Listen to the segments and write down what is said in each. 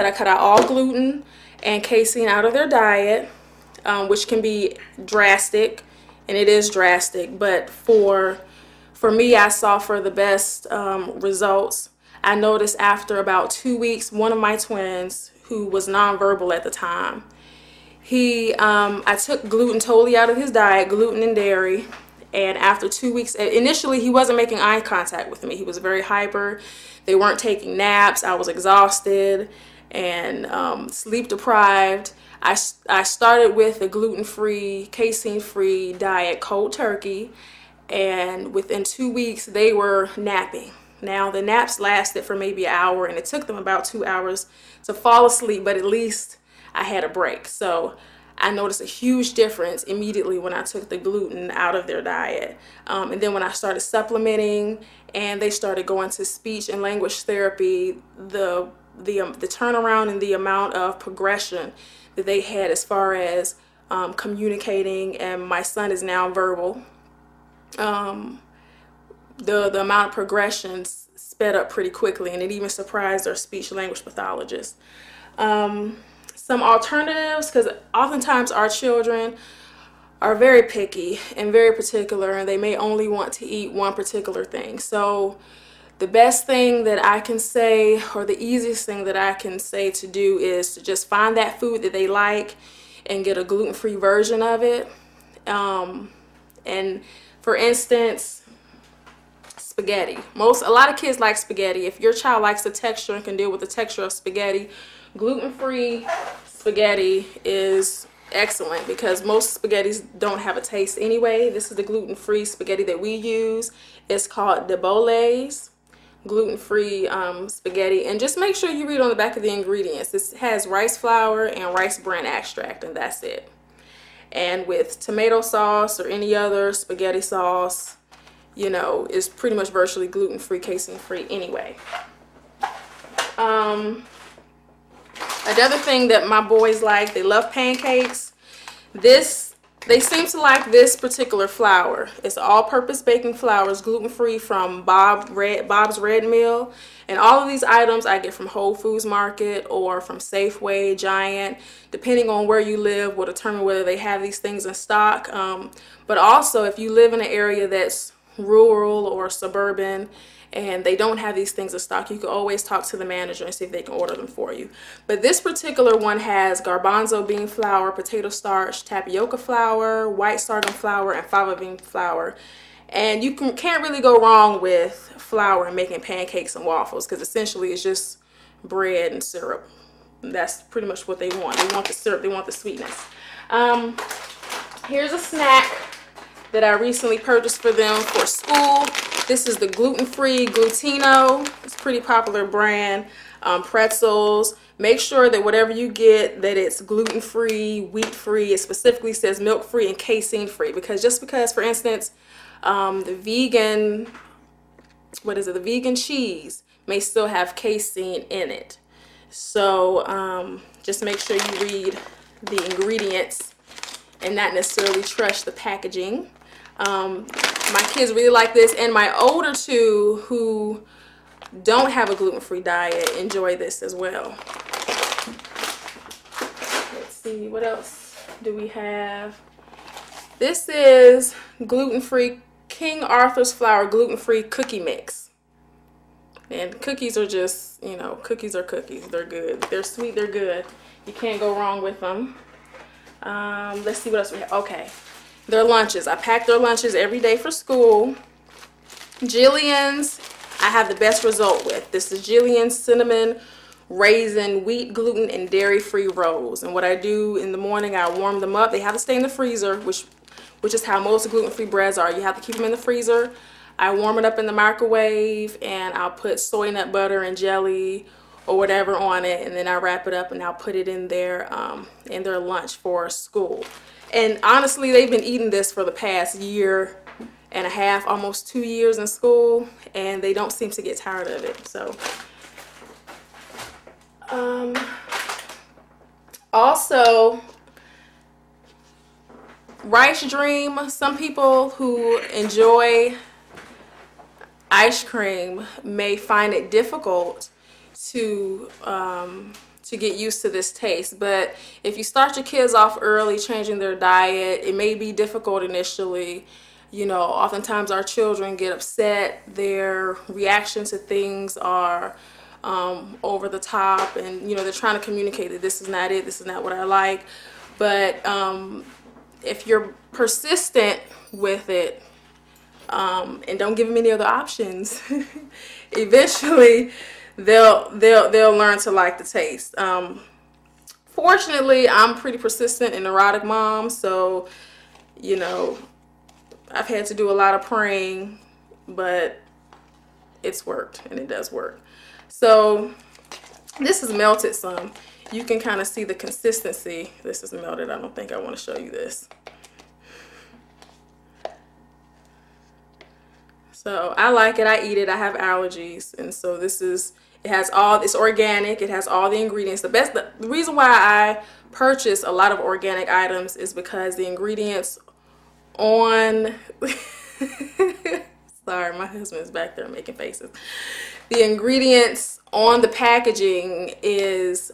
I cut out all gluten and casein out of their diet, which can be drastic, and it is drastic, but for me, I saw for the best results. I noticed after about 2 weeks, one of my twins, who was nonverbal at the time, I took gluten totally out of his diet, gluten and dairy, and after 2 weeks, initially he wasn't making eye contact with me. He was very hyper. They weren't taking naps. I was exhausted and sleep deprived. I started with a gluten-free, casein-free diet, cold turkey, and within 2 weeks they were napping. Now the naps lasted for maybe an hour, and it took them about 2 hours to fall asleep, but at least I had a break. So I noticed a huge difference immediately when I took the gluten out of their diet. And then when I started supplementing and they started going to speech and language therapy, the turnaround and the amount of progression that they had as far as communicating, and my son is now verbal. The amount of progression sped up pretty quickly, and it even surprised our speech language pathologist. Some alternatives, because oftentimes our children are very picky and very particular, and they may only want to eat one particular thing. So the best thing that I can say, or the easiest thing that I can say to do, is to just find that food that they like and get a gluten-free version of it. And for instance, spaghetti. A lot of kids like spaghetti. If your child likes the texture and can deal with the texture of spaghetti, gluten-free spaghetti is excellent, because most spaghettis don't have a taste anyway. This is the gluten-free spaghetti that we use. It's called de Bole's gluten-free spaghetti, and just make sure you read on the back of the ingredients. This has rice flour and rice bran extract, and that's it. And with tomato sauce or any other spaghetti sauce, you know, it's pretty much virtually gluten-free, casein-free anyway. Another thing that my boys like, they love pancakes. They seem to like this particular flour. It's all-purpose baking flour. It's gluten-free from Bob's Red Mill. And all of these items I get from Whole Foods Market or from Safeway, Giant. Depending on where you live will determine whether they have these things in stock. But also, if you live in an area that's rural or suburban and they don't have these things in stock, you can always talk to the manager and see if they can order them for you. But this particular one has garbanzo bean flour, potato starch, tapioca flour, white sorghum flour, and fava bean flour. And you can't really go wrong with flour and making pancakes and waffles, because essentially it's just bread and syrup. That's pretty much what they want. They want the syrup, they want the sweetness. Here's a snack that I recently purchased for them for school. This is the gluten-free Glutino. It's a pretty popular brand. Pretzels. Make sure that whatever you get, that it's gluten-free, wheat-free. It specifically says milk-free and casein-free, because just because, for instance, the vegan cheese may still have casein in it. So just make sure you read the ingredients and not necessarily trust the packaging. My kids really like this, and my older two, who don't have a gluten-free diet, enjoy this as well. Let's see, what else do we have? This is gluten-free King Arthur's flour gluten-free cookie mix. And cookies are just, you know, cookies are cookies. They're good. They're sweet, they're good. You can't go wrong with them. Let's see what else we have. Okay. Their lunches. I pack their lunches every day for school. Jillian's, I have the best result with. This is Jillian's cinnamon, raisin, wheat, gluten, and dairy-free rolls. And what I do in the morning, I warm them up. They have to stay in the freezer, which is how most gluten-free breads are. You have to keep them in the freezer. I warm it up in the microwave, and I'll put soy nut butter and jelly or whatever on it, and then I wrap it up and I'll put it in their lunch for school. And honestly, they've been eating this for the past year and a half, almost 2 years in school, and they don't seem to get tired of it. So also, Rice Dream. Some people who enjoy ice cream may find it difficult to to get used to this taste. But if you start your kids off early changing their diet, it may be difficult initially. You know, oftentimes our children get upset. Their reaction to things are over the top, and you know, they're trying to communicate that this is not it, this is not what I like. But if you're persistent with it, and don't give them any other options, eventually they'll learn to like the taste. Fortunately, I'm pretty persistent and neurotic mom, so you know, I've had to do a lot of praying, but it's worked, and it does work. So this is melted some. You can kind of see the consistency. This is melted. I don't think I want to show you this. So I like it. I eat it. I have allergies, and so this is, it has all, it's organic. It has all the ingredients. The reason why I purchase a lot of organic items is because the ingredients on sorry, my husband is back there making faces. The ingredients on the packaging is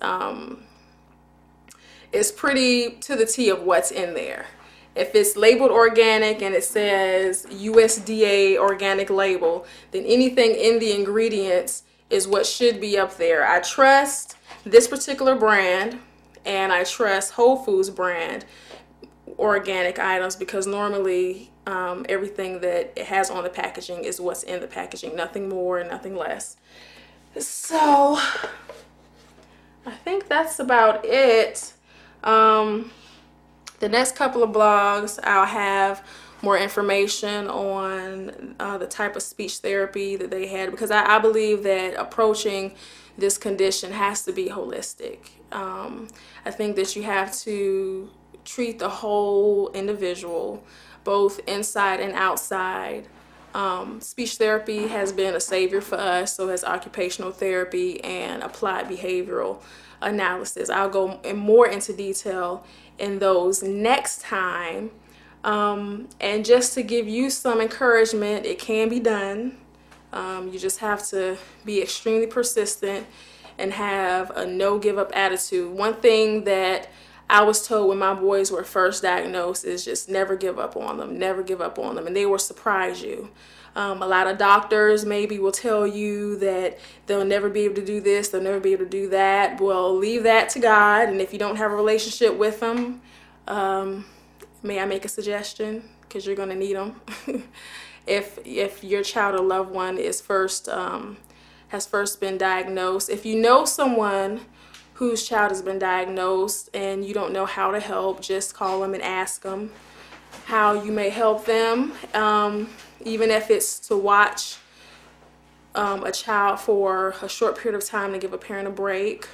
pretty to the T of what's in there. If it's labeled organic and it says USDA organic label, then anything in the ingredients is what should be up there. I trust this particular brand, and I trust Whole Foods brand organic items, because normally everything that it has on the packaging is what's in the packaging, nothing more and nothing less. So I think that's about it. The next couple of blogs, I'll have more information on the type of speech therapy that they had, because I believe that approaching this condition has to be holistic. I think that you have to treat the whole individual, both inside and outside. Speech therapy has been a savior for us, so has occupational therapy and applied behavioral analysis. I'll go more into detail in those next time. And just to give you some encouragement, it can be done. You just have to be extremely persistent and have a no give up attitude. One thing that I was told when my boys were first diagnosed is just never give up on them, never give up on them, and they will surprise you. A lot of doctors maybe will tell you that they'll never be able to do this, they'll never be able to do that. Well, leave that to God, and if you don't have a relationship with them, may I make a suggestion? Because you're going to need them. If your child or loved one is has first been diagnosed, if you know someone whose child has been diagnosed and you don't know how to help, just call them and ask them how you may help them. Even if it's to watch a child for a short period of time to give a parent a break,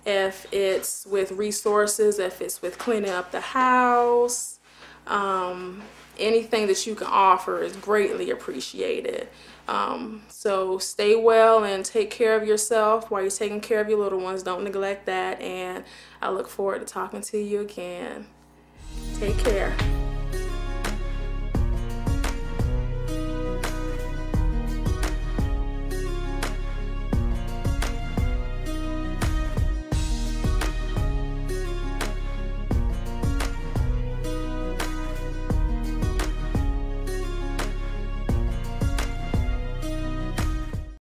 if it's with resources, if it's with cleaning up the house, anything that you can offer is greatly appreciated. So stay well and take care of yourself while you're taking care of your little ones. Don't neglect that, and I look forward to talking to you again. Take care.